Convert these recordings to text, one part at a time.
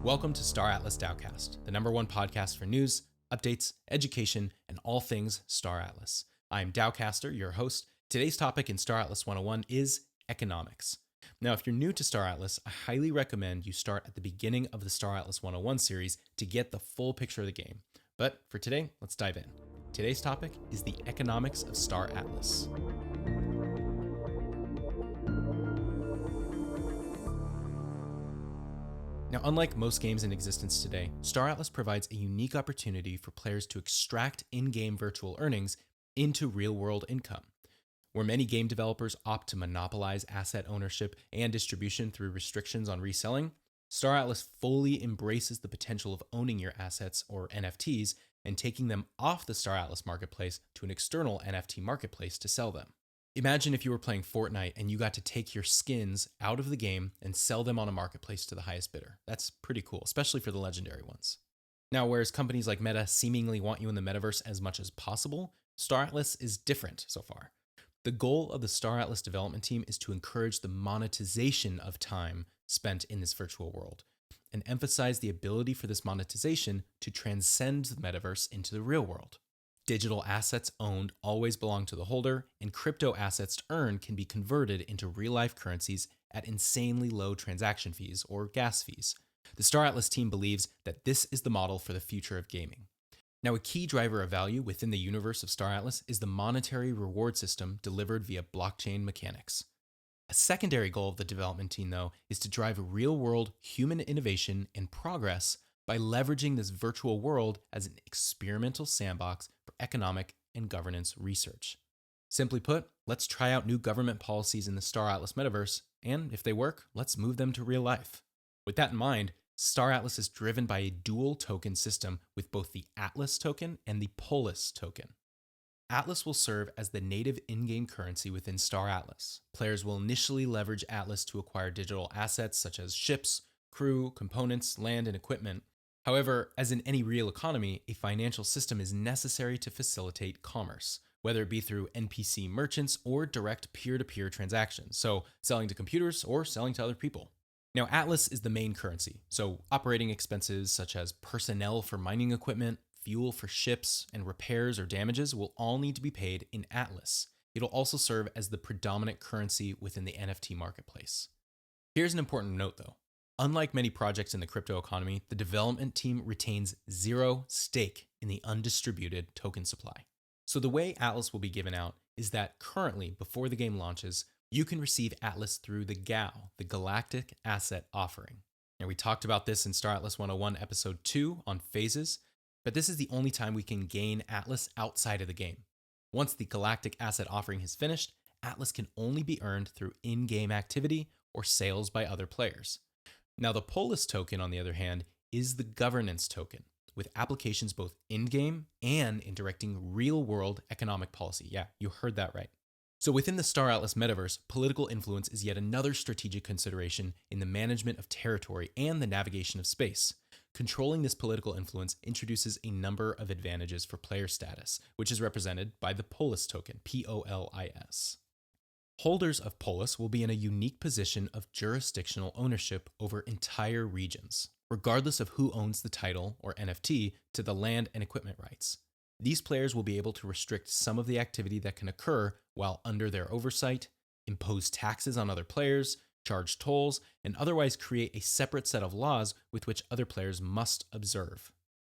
Welcome to Star Atlas Dowcast, the #1 podcast for news, updates, education, and all things Star Atlas. I'm Dowcaster, your host. Today's topic in Star Atlas 101 is economics. Now, if you're new to Star Atlas, I highly recommend you start at the beginning of the Star Atlas 101 series to get the full picture of the game. But for today, let's dive in. Today's topic is the economics of Star Atlas. Now, unlike most games in existence today, Star Atlas provides a unique opportunity for players to extract in-game virtual earnings into real-world income. Where many game developers opt to monopolize asset ownership and distribution through restrictions on reselling, Star Atlas fully embraces the potential of owning your assets, or NFTs, and taking them off the Star Atlas marketplace to an external NFT marketplace to sell them. Imagine if you were playing Fortnite and you got to take your skins out of the game and sell them on a marketplace to the highest bidder. That's pretty cool, especially for the legendary ones. Now, whereas companies like Meta seemingly want you in the metaverse as much as possible, Star Atlas is different so far. The goal of the Star Atlas development team is to encourage the monetization of time spent in this virtual world and emphasize the ability for this monetization to transcend the metaverse into the real world. Digital assets owned always belong to the holder, and crypto assets earned can be converted into real-life currencies at insanely low transaction fees, or gas fees. The Star Atlas team believes that this is the model for the future of gaming. Now, a key driver of value within the universe of Star Atlas is the monetary reward system delivered via blockchain mechanics. A secondary goal of the development team, though, is to drive real-world human innovation and progress by leveraging this virtual world as an experimental sandbox for economic and governance research. Simply put, let's try out new government policies in the Star Atlas metaverse, and if they work, let's move them to real life. With that in mind, Star Atlas is driven by a dual token system with both the Atlas token and the Polis token. Atlas will serve as the native in-game currency within Star Atlas. Players will initially leverage Atlas to acquire digital assets such as ships, crew, components, land, and equipment. However, as in any real economy, a financial system is necessary to facilitate commerce, whether it be through NPC merchants or direct peer-to-peer transactions, so selling to computers or selling to other people. Now, Atlas is the main currency, so operating expenses such as personnel for mining equipment, fuel for ships, and repairs or damages will all need to be paid in Atlas. It'll also serve as the predominant currency within the NFT marketplace. Here's an important note, though. Unlike many projects in the crypto economy, the development team retains zero stake in the undistributed token supply. So the way Atlas will be given out is that currently, before the game launches, you can receive Atlas through the GAO, the Galactic Asset Offering. Now, we talked about this in Star Atlas 101 episode 2 on phases, but this is the only time we can gain Atlas outside of the game. Once the Galactic Asset Offering is finished, Atlas can only be earned through in-game activity or sales by other players. Now, the Polis token, on the other hand, is the governance token, with applications both in-game and in directing real-world economic policy. Yeah, you heard that right. So within the Star Atlas metaverse, political influence is yet another strategic consideration in the management of territory and the navigation of space. Controlling this political influence introduces a number of advantages for player status, which is represented by the Polis token, P-O-L-I-S. Holders of Polis will be in a unique position of jurisdictional ownership over entire regions, regardless of who owns the title, or NFT, to the land and equipment rights. These players will be able to restrict some of the activity that can occur while under their oversight, impose taxes on other players, charge tolls, and otherwise create a separate set of laws with which other players must observe.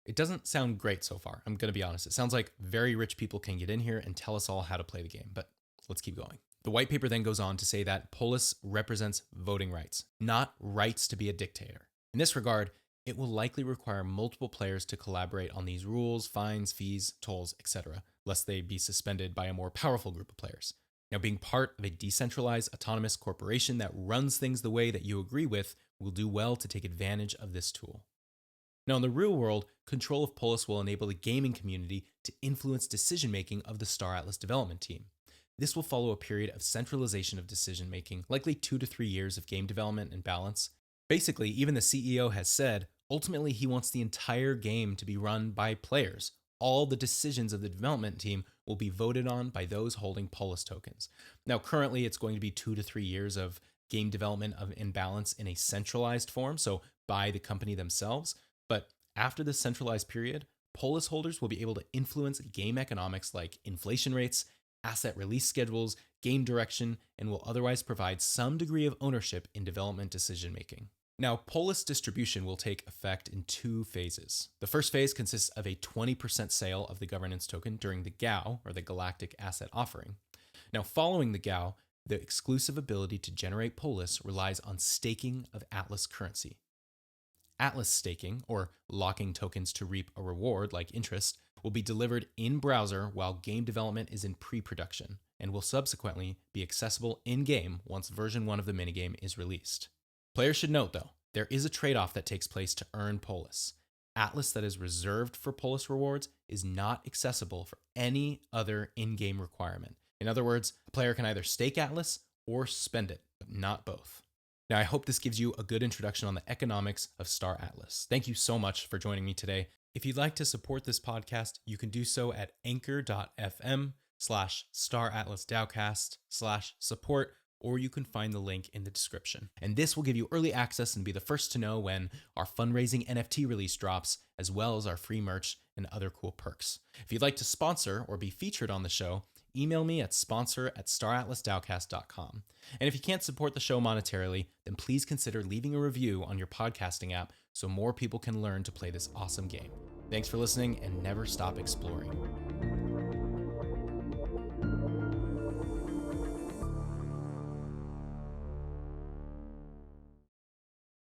It doesn't sound great so far, I'm going to be honest. It sounds like very rich people can get in here and tell us all how to play the game, but let's keep going. The white paper then goes on to say that Polis represents voting rights, not rights to be a dictator. In this regard, it will likely require multiple players to collaborate on these rules, fines, fees, tolls, etc., lest they be suspended by a more powerful group of players. Now, being part of a decentralized autonomous corporation that runs things the way that you agree with will do well to take advantage of this tool. Now, in the real world, control of Polis will enable the gaming community to influence decision-making of the Star Atlas development team. This will follow a period of centralization of decision-making, likely 2 to 3 years of game development and balance. Basically, even the CEO has said, ultimately he wants the entire game to be run by players. All the decisions of the development team will be voted on by those holding Polis tokens. Now, currently it's going to be 2 to 3 years of game development of imbalance in a centralized form, so by the company themselves, but after the centralized period, Polis holders will be able to influence game economics like inflation rates, asset release schedules, game direction, and will otherwise provide some degree of ownership in development decision making. Now, Polis distribution will take effect in 2 phases. The first phase consists of a 20% sale of the governance token during the GAO, or the Galactic Asset Offering. Now, following the GAO, the exclusive ability to generate Polis relies on staking of Atlas currency. Atlas staking, or locking tokens to reap a reward like interest, will be delivered in browser while game development is in pre-production, and will subsequently be accessible in-game once version 1 of the minigame is released. Players should note, though, there is a trade-off that takes place to earn Polis. Atlas that is reserved for Polis rewards is not accessible for any other in-game requirement. In other words, a player can either stake Atlas or spend it, but not both. Now, I hope this gives you a good introduction on the economics of Star Atlas. Thank you so much for joining me today. If you'd like to support this podcast, you can do so at anchor.fm/StarAtlasDAOcast/support, or you can find the link in the description. And this will give you early access and be the first to know when our fundraising NFT release drops, as well as our free merch and other cool perks. If you'd like to sponsor or be featured on the show, email me at sponsor@staratlasdaocast.com. And if you can't support the show monetarily, then please consider leaving a review on your podcasting app so more people can learn to play this awesome game. Thanks for listening, and never stop exploring.